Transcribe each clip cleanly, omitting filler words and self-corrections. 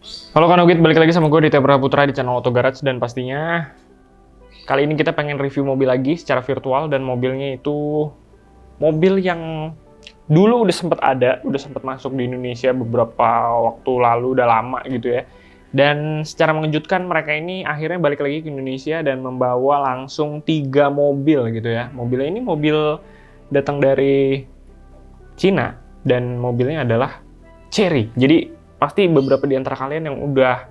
Halo Kanogit, balik lagi sama gue di Tebra Putra di channel Auto Garage. Dan pastinya kali ini kita pengen review mobil lagi secara virtual. Dan mobilnya itu mobil yang dulu udah sempet ada, udah sempet masuk di Indonesia beberapa waktu lalu, udah lama gitu ya. Dan secara mengejutkan mereka ini akhirnya balik lagi ke Indonesia dan membawa langsung 3 mobil gitu ya. Mobilnya ini mobil datang dari Cina dan mobilnya adalah Chery. Jadi pasti beberapa di antara kalian yang udah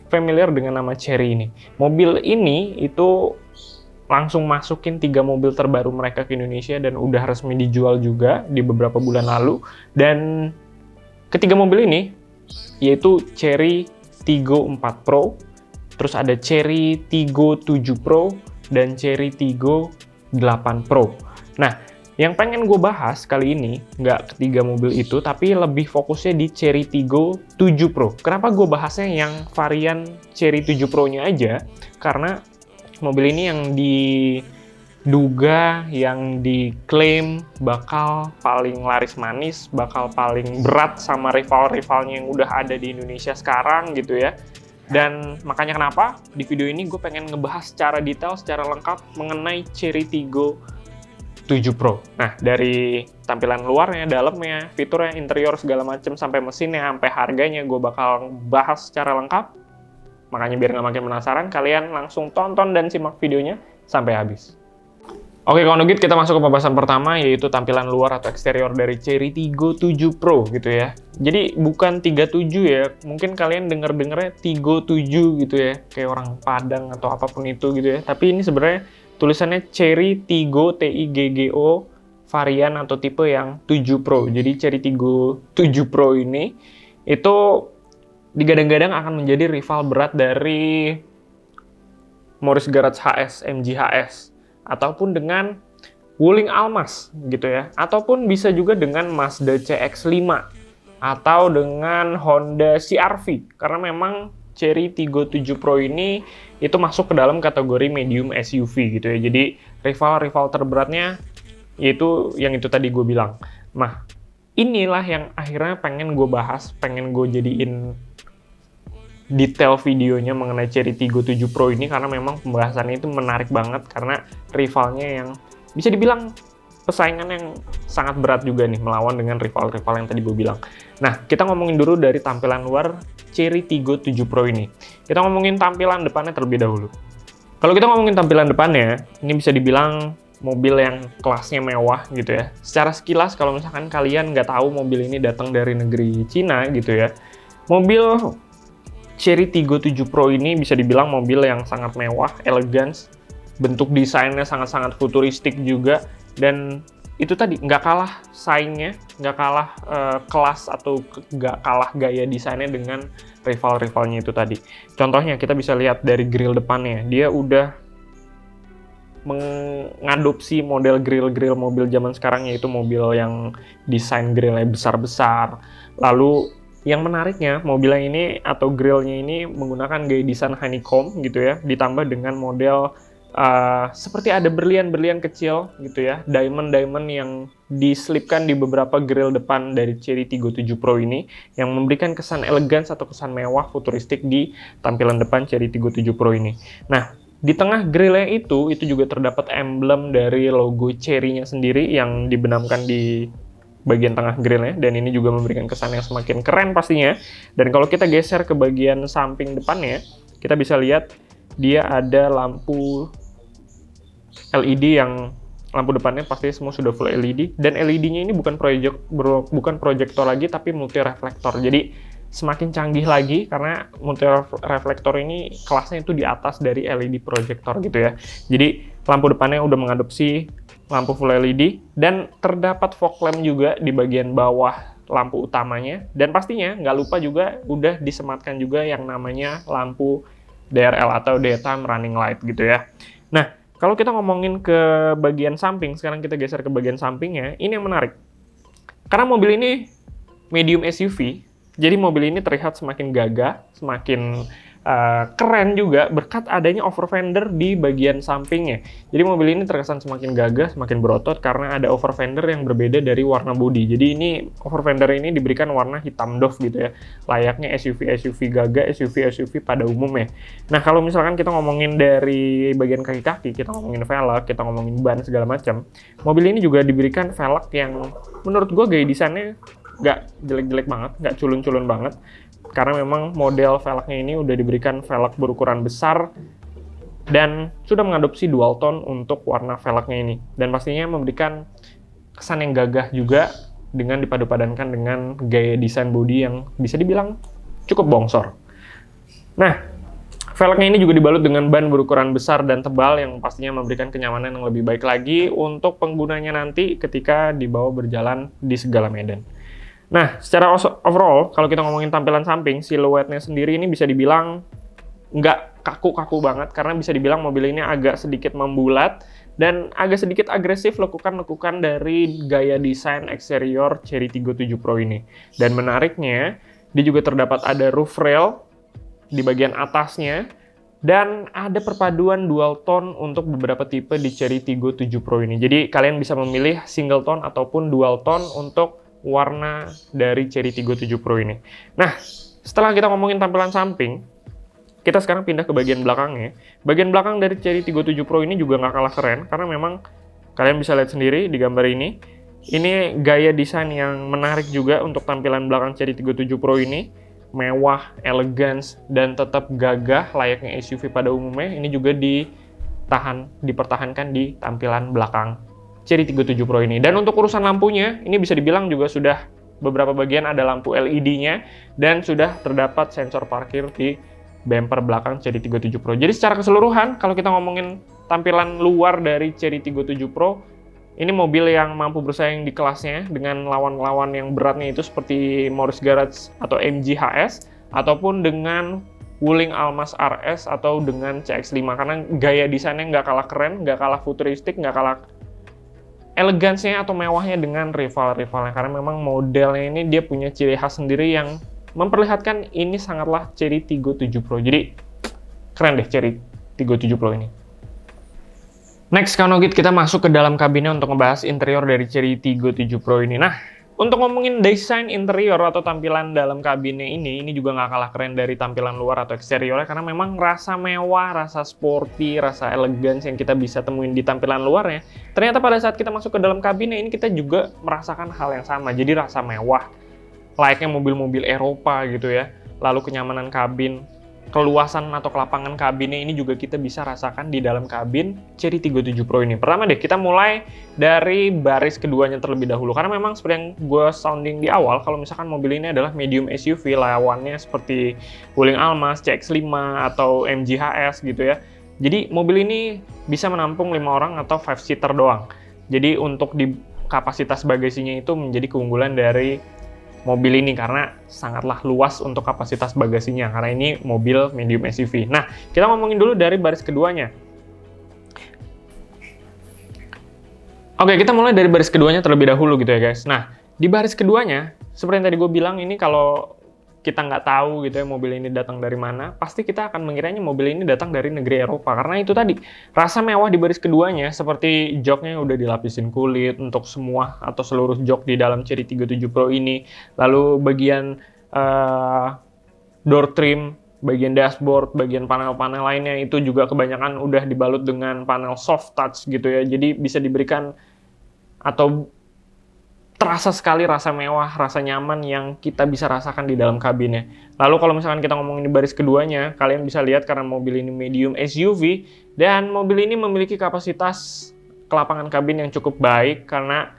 familiar dengan nama Chery ini. Mobil ini itu langsung masukin 3 mobil terbaru mereka ke Indonesia dan udah resmi dijual juga di beberapa bulan lalu. Dan ketiga mobil ini yaitu Chery Tiggo 4 Pro, terus ada Chery Tiggo 7 Pro, dan Chery Tiggo 8 Pro. Nah, yang pengen gue bahas kali ini, nggak ketiga mobil itu, tapi lebih fokusnya di Chery Tiggo 7 Pro. Kenapa gue bahasnya yang varian Chery 7 Pro-nya aja? Karena mobil ini yang diduga, yang diklaim bakal paling laris manis, bakal paling berat sama rival-rivalnya yang udah ada di Indonesia sekarang gitu ya. Dan makanya kenapa di video ini gue pengen ngebahas secara detail, secara lengkap mengenai Chery Tiggo 7 Pro. Nah, dari tampilan luarnya, dalamnya, fiturnya, interior, segala macam, sampai mesinnya, sampai harganya, gue bakal bahas secara lengkap. Makanya biar nggak makin penasaran, kalian langsung tonton dan simak videonya sampai habis. Oke, kalau gitu kita masuk ke pembahasan pertama, yaitu tampilan luar atau eksterior dari Chery Tiggo 7 Pro gitu ya. Jadi bukan 37 ya, mungkin kalian denger-dengernya Tiggo 7 gitu ya, kayak orang Padang atau apapun itu gitu ya. Tapi ini sebenarnya tulisannya Chery Tiggo TIGGO varian atau tipe yang 7 Pro. Jadi Chery Tiggo 7 Pro ini itu digadang-gadang akan menjadi rival berat dari Morris Garage HS, MG HS, ataupun dengan Wuling Almas gitu ya, ataupun bisa juga dengan Mazda CX-5 atau dengan Honda CR-V, karena memang Chery Tiggo 7 Pro ini itu masuk ke dalam kategori medium SUV gitu ya. Jadi rival-rival terberatnya yaitu yang itu tadi gue bilang. Nah, inilah yang akhirnya pengen gue bahas, pengen gue jadiin detail videonya mengenai Chery Tiggo 7 Pro ini, karena memang pembahasannya itu menarik banget karena rivalnya yang bisa dibilang pesaingan yang sangat berat juga nih, melawan dengan rival-rival yang tadi gue bilang. Nah, kita ngomongin dulu dari tampilan luar Chery Tiggo 7 Pro ini. Kita ngomongin tampilan depannya terlebih dahulu. Kalau kita ngomongin tampilan depannya, ini bisa dibilang mobil yang kelasnya mewah gitu ya. Secara sekilas, kalau misalkan kalian nggak tahu mobil ini datang dari negeri Cina gitu ya, mobil Chery Tiggo 7 Pro ini bisa dibilang mobil yang sangat mewah, elegan, bentuk desainnya sangat-sangat futuristik juga, dan itu tadi nggak kalah saingnya, nggak kalah kelas atau nggak kalah gaya desainnya dengan rival-rivalnya itu tadi. Contohnya kita bisa lihat dari grill depannya, dia udah mengadopsi model grill-grill mobil zaman sekarang, yaitu mobil yang desain grillnya besar-besar. Lalu yang menariknya, mobilnya ini atau grillnya ini menggunakan gaya desain honeycomb gitu ya, ditambah dengan model seperti ada berlian-berlian kecil gitu ya, diamond-diamond yang diselipkan di beberapa grill depan dari Chery Tiggo 7 Pro ini, yang memberikan kesan elegan atau kesan mewah futuristik di tampilan depan Chery Tiggo 7 Pro ini. Nah, di tengah grillnya itu juga terdapat emblem dari logo Chery-nya sendiri yang dibenamkan di bagian tengah grillnya, dan ini juga memberikan kesan yang semakin keren pastinya. Dan kalau kita geser ke bagian samping depannya, kita bisa lihat dia ada lampu LED, yang lampu depannya pasti semua sudah full LED, dan LED-nya ini bukan proyektor lagi, tapi multi reflektor. Jadi semakin canggih lagi karena multi reflektor ini kelasnya itu di atas dari LED proyektor gitu ya. Jadi lampu depannya udah mengadopsi lampu full LED, dan terdapat fog lamp juga di bagian bawah lampu utamanya, dan pastinya nggak lupa juga udah disematkan juga yang namanya lampu DRL atau Daytime Running Light gitu ya. Nah, kalau kita ngomongin ke bagian samping, sekarang kita geser ke bagian sampingnya, ini yang menarik. Karena mobil ini medium SUV, jadi mobil ini terlihat semakin gagah, semakin keren juga berkat adanya over fender di bagian sampingnya. Jadi mobil ini terkesan semakin gagah, semakin berotot karena ada over fender yang berbeda dari warna bodi. Jadi ini over fender ini diberikan warna hitam doff gitu ya, layaknya SUV gagah, SUV pada umumnya. Nah kalau misalkan kita ngomongin dari bagian kaki-kaki, kita ngomongin velg, kita ngomongin ban segala macam, mobil ini juga diberikan velg yang menurut gue gaya desainnya nggak jelek-jelek banget, nggak culun-culun banget. Karena memang model velgnya ini udah diberikan velg berukuran besar dan sudah mengadopsi dual tone untuk warna velgnya ini. Dan pastinya memberikan kesan yang gagah juga dengan dipadu-padankan dengan gaya desain bodi yang bisa dibilang cukup bongsor. Nah, velgnya ini juga dibalut dengan ban berukuran besar dan tebal yang pastinya memberikan kenyamanan yang lebih baik lagi untuk penggunanya nanti ketika dibawa berjalan di segala medan. Nah, secara overall, kalau kita ngomongin tampilan samping, siluetnya sendiri ini bisa dibilang nggak kaku-kaku banget, karena bisa dibilang mobil ini agak sedikit membulat dan agak sedikit agresif lekukan-lekukan dari gaya desain eksterior Chery Tiggo 7 Pro ini. Dan menariknya, dia juga terdapat ada roof rail di bagian atasnya, dan ada perpaduan dual tone untuk beberapa tipe di Chery Tiggo 7 Pro ini. Jadi, kalian bisa memilih single tone ataupun dual tone untuk warna dari Chery Tiggo 7 Pro ini. Nah, setelah kita ngomongin tampilan samping, kita sekarang pindah ke bagian belakangnya. Bagian belakang dari Chery Tiggo 7 Pro ini juga nggak kalah keren, karena memang kalian bisa lihat sendiri di gambar ini. Ini gaya desain yang menarik juga untuk tampilan belakang Chery Tiggo 7 Pro ini. Mewah, elegans, dan tetap gagah layaknya SUV pada umumnya. Ini juga dipertahankan di tampilan belakang Chery Tiggo 7 Pro ini. Dan untuk urusan lampunya, ini bisa dibilang juga sudah beberapa bagian ada lampu LED-nya dan sudah terdapat sensor parkir di bumper belakang Chery Tiggo 7 Pro. Jadi secara keseluruhan, kalau kita ngomongin tampilan luar dari Chery Tiggo 7 Pro, ini mobil yang mampu bersaing di kelasnya dengan lawan-lawan yang beratnya itu seperti Morris Garage atau MG HS, ataupun dengan Wuling Almas RS atau dengan CX-5, karena gaya desainnya nggak kalah keren, nggak kalah futuristik, nggak kalah elegansnya atau mewahnya dengan rival-rivalnya, karena memang modelnya ini dia punya ciri khas sendiri yang memperlihatkan ini sangatlah Chery Tiggo 7 Pro. Jadi keren deh Chery Tiggo 7 Pro ini. Next, kita masuk ke dalam kabinnya untuk ngebahas interior dari Chery Tiggo 7 Pro ini. Nah, untuk ngomongin desain interior atau tampilan dalam kabinnya ini juga nggak kalah keren dari tampilan luar atau eksteriornya, karena memang rasa mewah, rasa sporty, rasa elegans yang kita bisa temuin di tampilan luarnya, ternyata pada saat kita masuk ke dalam kabinnya ini kita juga merasakan hal yang sama. Jadi rasa mewah, layaknya mobil-mobil Eropa gitu ya. Lalu kenyamanan kabin, keluasan atau kelapangan kabinnya ini juga kita bisa rasakan di dalam kabin Chery Tiggo 7 Pro ini. Pertama deh, kita mulai dari baris keduanya terlebih dahulu. Karena memang seperti yang gue sounding di awal, kalau misalkan mobil ini adalah medium SUV, lawannya seperti Wuling Almas, CX-5, atau MG HS gitu ya. Jadi mobil ini bisa menampung 5 orang atau 5-seater doang. Jadi untuk di kapasitas bagasinya itu menjadi keunggulan dari mobil ini karena sangatlah luas untuk kapasitas bagasinya, karena ini mobil medium SUV. Nah, kita ngomongin dulu dari baris keduanya. Oke, kita mulai dari baris keduanya terlebih dahulu gitu ya guys. Nah, di baris keduanya, seperti yang tadi gue bilang, ini kalau kita nggak tahu gitu ya mobil ini datang dari mana, pasti kita akan mengiranya mobil ini datang dari negeri Eropa. Karena itu tadi, rasa mewah di baris keduanya, seperti joknya udah dilapisin kulit untuk semua atau seluruh jok di dalam Chery Tiggo 7 Pro ini. Lalu bagian door trim, bagian dashboard, bagian panel-panel lainnya itu juga kebanyakan udah dibalut dengan panel soft touch gitu ya. Jadi bisa diberikan atau terasa sekali rasa mewah, rasa nyaman yang kita bisa rasakan di dalam kabinnya. Lalu kalau misalkan kita ngomongin di baris keduanya, kalian bisa lihat karena mobil ini medium SUV, dan mobil ini memiliki kapasitas kelapangan kabin yang cukup baik, karena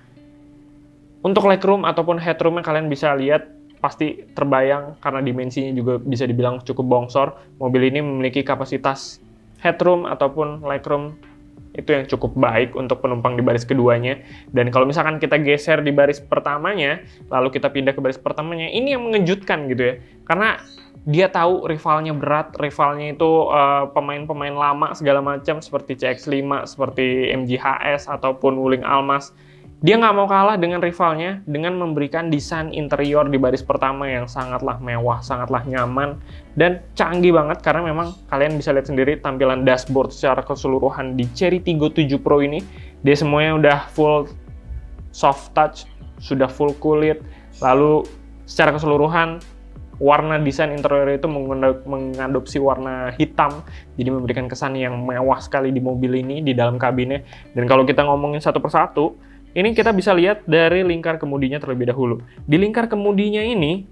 untuk legroom ataupun headroomnya kalian bisa lihat pasti terbayang, karena dimensinya juga bisa dibilang cukup bongsor. Mobil ini memiliki kapasitas headroom ataupun legroom itu yang cukup baik untuk penumpang di baris keduanya. Dan kalau misalkan kita geser di baris pertamanya, lalu kita pindah ke baris pertamanya, ini yang mengejutkan gitu ya. Karena dia tahu rivalnya berat, rivalnya itu pemain-pemain lama segala macam seperti CX-5, seperti MG HS, ataupun Wuling Almas. Dia nggak mau kalah dengan rivalnya dengan memberikan desain interior di baris pertama yang sangatlah mewah, sangatlah nyaman, dan canggih banget karena memang kalian bisa lihat sendiri tampilan dashboard secara keseluruhan di Cherry Tiggo 7 Pro ini. Dia semuanya udah full soft touch, sudah full kulit, lalu secara keseluruhan warna desain interior itu mengadopsi warna hitam, jadi memberikan kesan yang mewah sekali di mobil ini, di dalam kabinnya. Dan kalau kita ngomongin satu persatu, ini kita bisa lihat dari lingkar kemudinya terlebih dahulu. Di lingkar kemudinya ini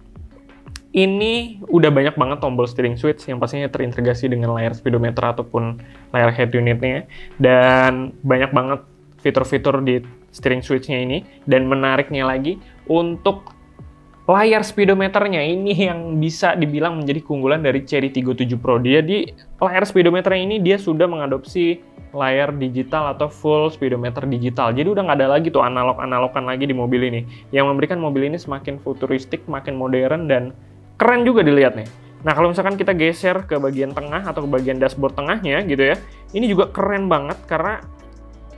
udah banyak banget tombol steering switch yang pastinya terintegrasi dengan layar speedometer ataupun layar head unitnya. Dan banyak banget fitur-fitur di steering switch-nya ini. Dan menariknya lagi, untuk layar speedometernya ini yang bisa dibilang menjadi keunggulan dari Cherry Tiggo 7 Pro. Dia di layar speedometernya ini dia sudah mengadopsi layar digital atau full speedometer digital. Jadi udah nggak ada lagi tuh analog-analogan lagi di mobil ini. Yang memberikan mobil ini semakin futuristik, makin modern, dan keren juga dilihatnya. Nah, kalau misalkan kita geser ke bagian tengah atau ke bagian dashboard tengahnya gitu ya, ini juga keren banget karena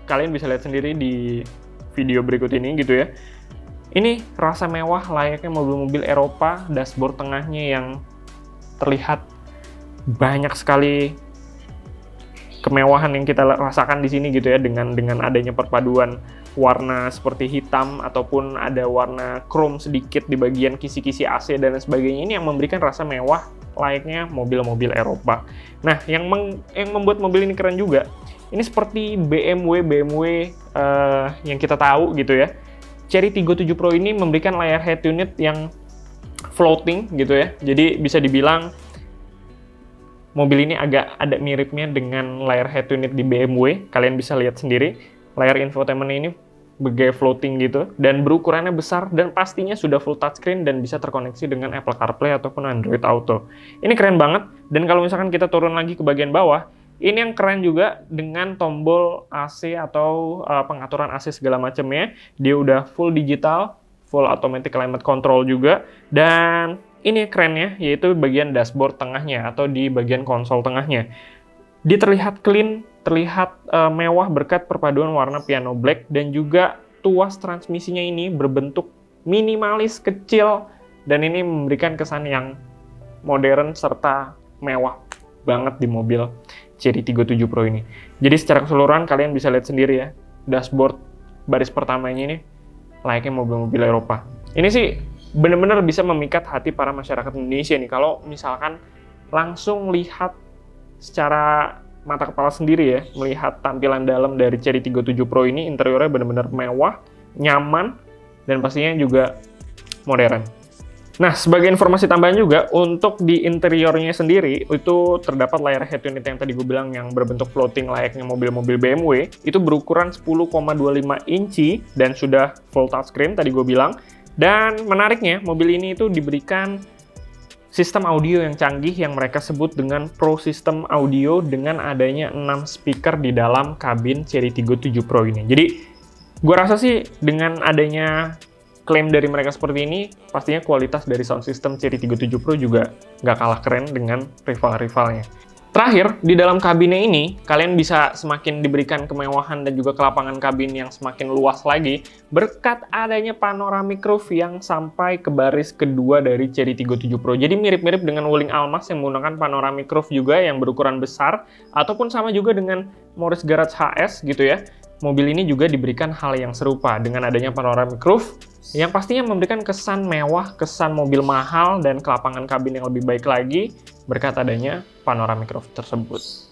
kalian bisa lihat sendiri di video berikut ini gitu ya. Ini rasa mewah layaknya mobil-mobil Eropa, dashboard tengahnya yang terlihat banyak sekali kemewahan yang kita rasakan di sini gitu ya, dengan adanya perpaduan warna seperti hitam ataupun ada warna chrome sedikit di bagian kisi-kisi AC dan sebagainya. Ini yang memberikan rasa mewah layaknya mobil-mobil Eropa. Nah, yang membuat mobil ini keren juga, ini seperti BMW yang kita tahu gitu ya. Cherry Tiggo 7 Pro ini memberikan layar head unit yang floating gitu ya. Jadi bisa dibilang mobil ini agak ada miripnya dengan layar head unit di BMW. Kalian bisa lihat sendiri, layar infotainment ini bergaya floating gitu, dan berukurannya besar, dan pastinya sudah full touchscreen dan bisa terkoneksi dengan Apple CarPlay ataupun Android Auto. Ini keren banget, dan kalau misalkan kita turun lagi ke bagian bawah, ini yang keren juga dengan tombol AC atau pengaturan AC segala macamnya. Dia udah full digital, full automatic climate control juga, dan ini kerennya, yaitu bagian dashboard tengahnya atau di bagian konsol tengahnya. Dia terlihat clean, terlihat mewah berkat perpaduan warna piano black, dan juga tuas transmisinya ini berbentuk minimalis, kecil, dan ini memberikan kesan yang modern serta mewah banget di mobil Cherry Tiggo 7 Pro ini. Jadi secara keseluruhan kalian bisa lihat sendiri ya, dashboard baris pertamanya ini layaknya mobil-mobil Eropa. Ini sih benar-benar bisa memikat hati para masyarakat Indonesia nih, kalau misalkan langsung lihat secara mata kepala sendiri ya, melihat tampilan dalam dari Cherry Tiggo 7 Pro ini. Interiornya benar-benar mewah, nyaman, dan pastinya juga modern. Nah, sebagai informasi tambahan juga, untuk di interiornya sendiri, itu terdapat layar head unit yang tadi gue bilang yang berbentuk floating layaknya mobil-mobil BMW, itu berukuran 10,25 inci dan sudah full touchscreen tadi gue bilang. Dan menariknya, mobil ini itu diberikan sistem audio yang canggih yang mereka sebut dengan Pro System Audio dengan adanya 6 speaker di dalam kabin Cherry Tiggo 7 Pro ini. Jadi, gue rasa sih dengan adanya klaim dari mereka seperti ini, pastinya kualitas dari sound system Cherry Tiggo 7 Pro juga nggak kalah keren dengan rival-rivalnya. Terakhir, di dalam kabinnya ini, kalian bisa semakin diberikan kemewahan dan juga kelapangan kabin yang semakin luas lagi berkat adanya panoramic roof yang sampai ke baris kedua dari Cherry Tiggo 7 Pro. Jadi mirip-mirip dengan Wuling Almas yang menggunakan panoramic roof juga yang berukuran besar, ataupun sama juga dengan Morris Garage HS gitu ya. Mobil ini juga diberikan hal yang serupa dengan adanya panoramic roof yang pastinya memberikan kesan mewah, kesan mobil mahal, dan kelapangan kabin yang lebih baik lagi berkat adanya panoramic roof tersebut.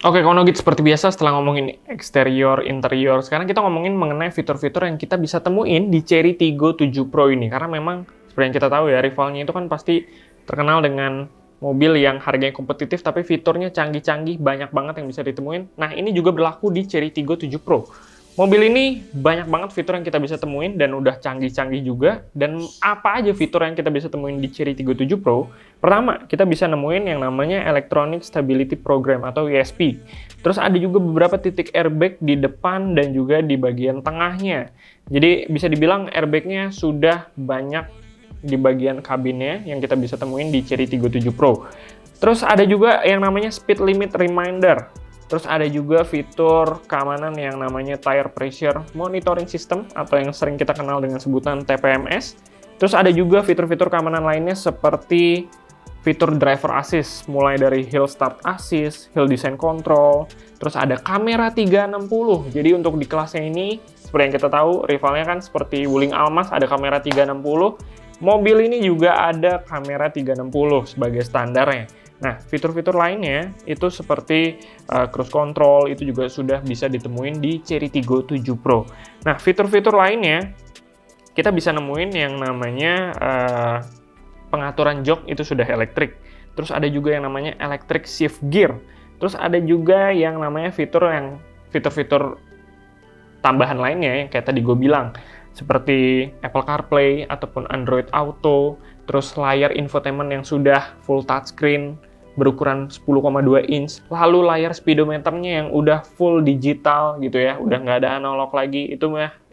Oke, Konogit, seperti biasa setelah ngomongin eksterior, interior, sekarang kita ngomongin mengenai fitur-fitur yang kita bisa temuin di Cherry Tiggo 7 Pro ini. Karena memang seperti yang kita tahu ya, rivalnya itu kan pasti terkenal dengan mobil yang harganya kompetitif tapi fiturnya canggih-canggih, banyak banget yang bisa ditemuin. Nah, ini juga berlaku di Cherry Tiggo 7 Pro. Mobil ini banyak banget fitur yang kita bisa temuin dan udah canggih-canggih juga. Dan apa aja fitur yang kita bisa temuin di Cherry Tiggo 7 Pro? Pertama, kita bisa nemuin yang namanya Electronic Stability Program atau ESP. Terus ada juga beberapa titik airbag di depan dan juga di bagian tengahnya. Jadi bisa dibilang airbagnya sudah banyak di bagian kabinnya yang kita bisa temuin di Cherry Tiggo 7 Pro. Terus ada juga yang namanya Speed Limit Reminder. Terus ada juga fitur keamanan yang namanya Tire Pressure Monitoring System atau yang sering kita kenal dengan sebutan TPMS. Terus ada juga fitur-fitur keamanan lainnya seperti fitur Driver Assist, mulai dari Hill Start Assist, Hill Descent Control, terus ada kamera 360. Jadi untuk di kelasnya ini, seperti yang kita tahu, rivalnya kan seperti Wuling Almas ada kamera 360. Mobil ini juga ada kamera 360 sebagai standarnya. Nah, fitur-fitur lainnya itu seperti cruise control itu juga sudah bisa ditemuin di Chery Tiggo 7 Pro. Nah, fitur-fitur lainnya kita bisa nemuin yang namanya pengaturan jok itu sudah elektrik. Terus ada juga yang namanya electric shift gear. Terus ada juga yang namanya fitur-fitur tambahan lainnya yang kayak tadi gue bilang, seperti Apple CarPlay ataupun Android Auto, terus layar infotainment yang sudah full touchscreen berukuran 10,2 inch, lalu layar speedometernya yang udah full digital gitu ya, udah nggak ada analog lagi.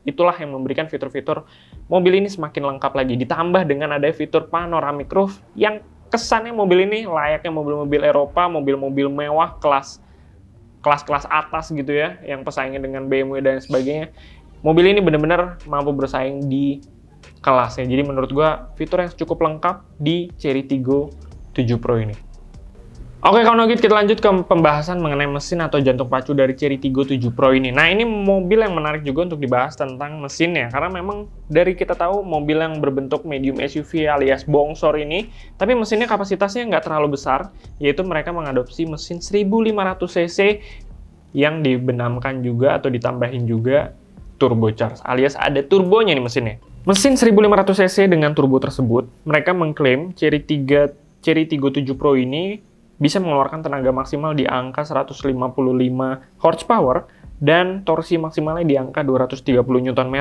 Itulah yang memberikan fitur-fitur mobil ini semakin lengkap lagi. Ditambah dengan ada fitur panoramic roof yang kesannya mobil ini layaknya mobil-mobil Eropa, mobil-mobil mewah kelas-kelas atas gitu ya, yang pesaingnya dengan BMW dan sebagainya. Mobil ini benar-benar mampu bersaing di kelasnya. Jadi menurut gua fitur yang cukup lengkap di Chery Tiggo 7 Pro ini. Oke, kalau gitu kita lanjut ke pembahasan mengenai mesin atau jantung pacu dari Chery Tiggo 7 Pro ini. Nah, ini mobil yang menarik juga untuk dibahas tentang mesinnya, karena memang dari kita tahu mobil yang berbentuk medium SUV alias bongsor ini, tapi mesinnya kapasitasnya nggak terlalu besar, yaitu mereka mengadopsi mesin 1500 cc yang dibenamkan juga atau ditambahin juga turbocharged, alias ada turbonya nih mesinnya. Mesin 1500 cc dengan turbo tersebut, mereka mengklaim Chery Tiggo 7 Pro ini bisa mengeluarkan tenaga maksimal di angka 155 horsepower dan torsi maksimalnya di angka 230 Nm.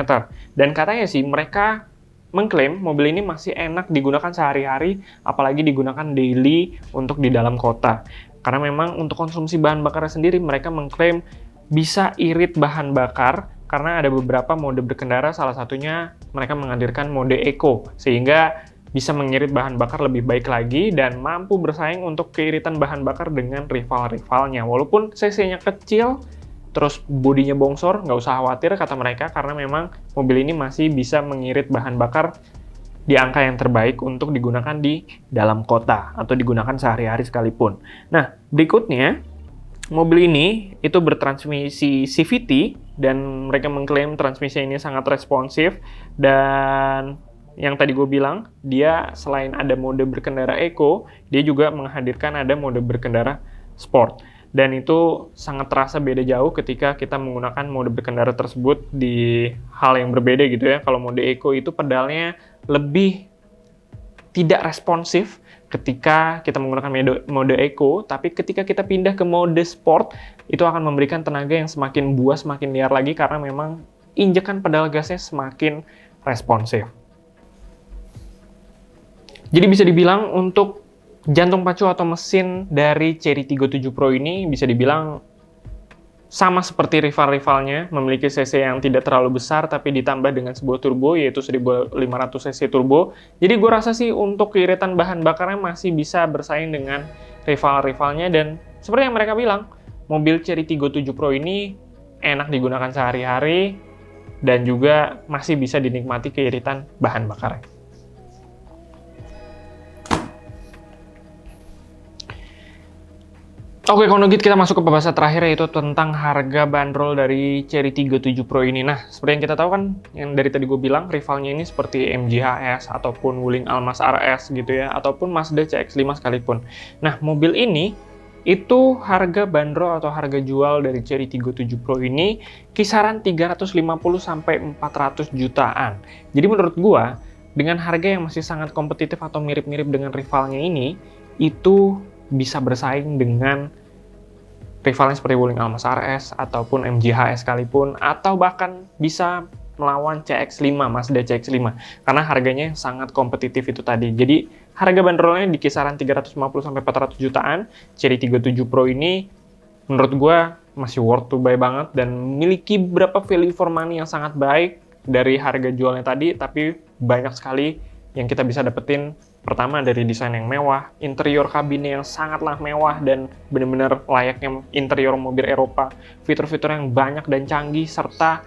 Dan katanya sih mereka mengklaim mobil ini masih enak digunakan sehari-hari, apalagi digunakan daily untuk di dalam kota. Karena memang untuk konsumsi bahan bakarnya sendiri mereka mengklaim bisa irit bahan bakar karena ada beberapa mode berkendara, salah satunya mereka menghadirkan mode Eco, sehingga bisa mengirit bahan bakar lebih baik lagi dan mampu bersaing untuk keiritan bahan bakar dengan rival-rivalnya. Walaupun cc-nya kecil, terus bodinya bongsor, nggak usah khawatir kata mereka, karena memang mobil ini masih bisa mengirit bahan bakar di angka yang terbaik untuk digunakan di dalam kota atau digunakan sehari-hari sekalipun. Nah, berikutnya, mobil ini itu bertransmisi CVT dan mereka mengklaim transmisi ini sangat responsif, dan yang tadi gue bilang, dia selain ada mode berkendara Eco, dia juga menghadirkan ada mode berkendara Sport. Dan itu sangat terasa beda jauh ketika kita menggunakan mode berkendara tersebut di hal yang berbeda gitu ya. Kalau mode Eco itu pedalnya lebih tidak responsif ketika kita menggunakan mode Eco, tapi ketika kita pindah ke mode Sport, itu akan memberikan tenaga yang semakin buas, semakin liar lagi karena memang injekan pedal gasnya semakin responsif. Jadi bisa dibilang untuk jantung pacu atau mesin dari Chery Tiggo 7 Pro ini bisa dibilang sama seperti rival-rivalnya, memiliki cc yang tidak terlalu besar tapi ditambah dengan sebuah turbo yaitu 1500 cc turbo. Jadi gue rasa sih untuk keiritan bahan bakarnya masih bisa bersaing dengan rival-rivalnya, dan seperti yang mereka bilang, mobil Chery Tiggo 7 Pro ini enak digunakan sehari-hari dan juga masih bisa dinikmati keiritan bahan bakarnya. Oke, kalau gitu kita masuk ke pembahasan terakhir, yaitu tentang harga bandrol dari Chery Tiggo 7 Pro ini. Nah, seperti yang kita tahu kan, yang dari tadi gue bilang, rivalnya ini seperti MG HS, ataupun Wuling Almas RS gitu ya, ataupun Mazda CX-5 sekalipun. Nah, mobil ini, itu harga bandrol atau harga jual dari Chery Tiggo 7 Pro ini kisaran 350-400 jutaan. Jadi menurut gue, dengan harga yang masih sangat kompetitif atau mirip-mirip dengan rivalnya ini, itu bisa bersaing dengan rivalnya seperti Wuling Almas RS ataupun MG HS sekalipun, atau bahkan bisa melawan CX-5, Mazda CX-5, karena harganya sangat kompetitif itu tadi. Jadi harga bandrolnya di kisaran 350-400 jutaan. Chery Tiggo 7 Pro ini menurut gue masih worth to buy banget dan memiliki beberapa value for money yang sangat baik dari harga jualnya tadi, tapi banyak sekali yang kita bisa dapetin Pertama dari desain yang mewah, interior kabinnya yang sangatlah mewah dan benar-benar layaknya interior mobil Eropa, fitur-fitur yang banyak dan canggih, serta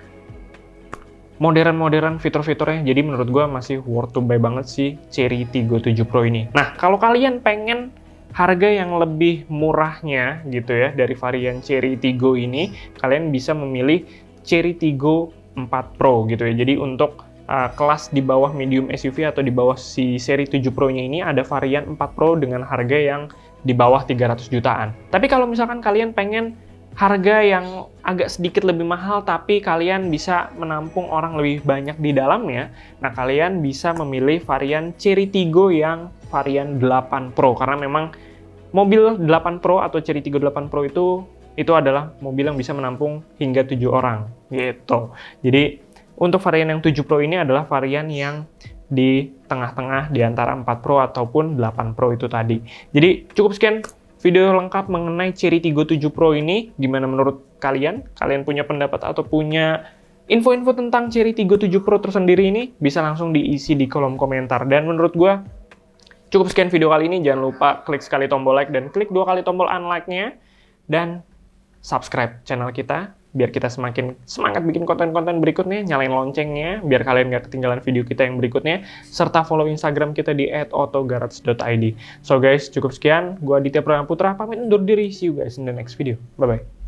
modern fitur-fiturnya. Jadi menurut gue masih worth to buy banget sih Chery Tiggo 7 Pro ini. Nah, kalau kalian pengen harga yang lebih murahnya gitu ya dari varian Chery Tiggo ini, kalian bisa memilih Chery Tiggo 4 Pro gitu ya. Jadi untuk kelas di bawah medium SUV atau di bawah si seri 7 Pro-nya ini ada varian 4 Pro dengan harga yang di bawah 300 jutaan. Tapi kalau misalkan kalian pengen harga yang agak sedikit lebih mahal tapi kalian bisa menampung orang lebih banyak di dalamnya, nah kalian bisa memilih varian Chery Tiggo yang varian 8 Pro, karena memang mobil 8 Pro atau Chery Tiggo 8 Pro itu adalah mobil yang bisa menampung hingga 7 orang gitu. Jadi untuk varian yang 7 Pro ini adalah varian yang di tengah-tengah di antara 4 Pro ataupun 8 Pro itu tadi. Jadi cukup sekian video lengkap mengenai Chery Tiggo 7 Pro ini. Gimana menurut kalian? Kalian punya pendapat atau punya info-info tentang Chery Tiggo 7 Pro tersendiri ini? Bisa langsung diisi di kolom komentar. Dan menurut gue cukup sekian video kali ini. Jangan lupa klik sekali tombol like dan klik 2 kali tombol unlike-nya. Dan subscribe channel kita biar kita semakin semangat bikin konten-konten berikutnya, nyalain loncengnya biar kalian nggak ketinggalan video kita yang berikutnya, serta follow Instagram kita di @autogarage.id. So guys, cukup sekian. Gua Aditya Pramana Putra, pamit undur diri. See you guys in the next video. Bye-bye.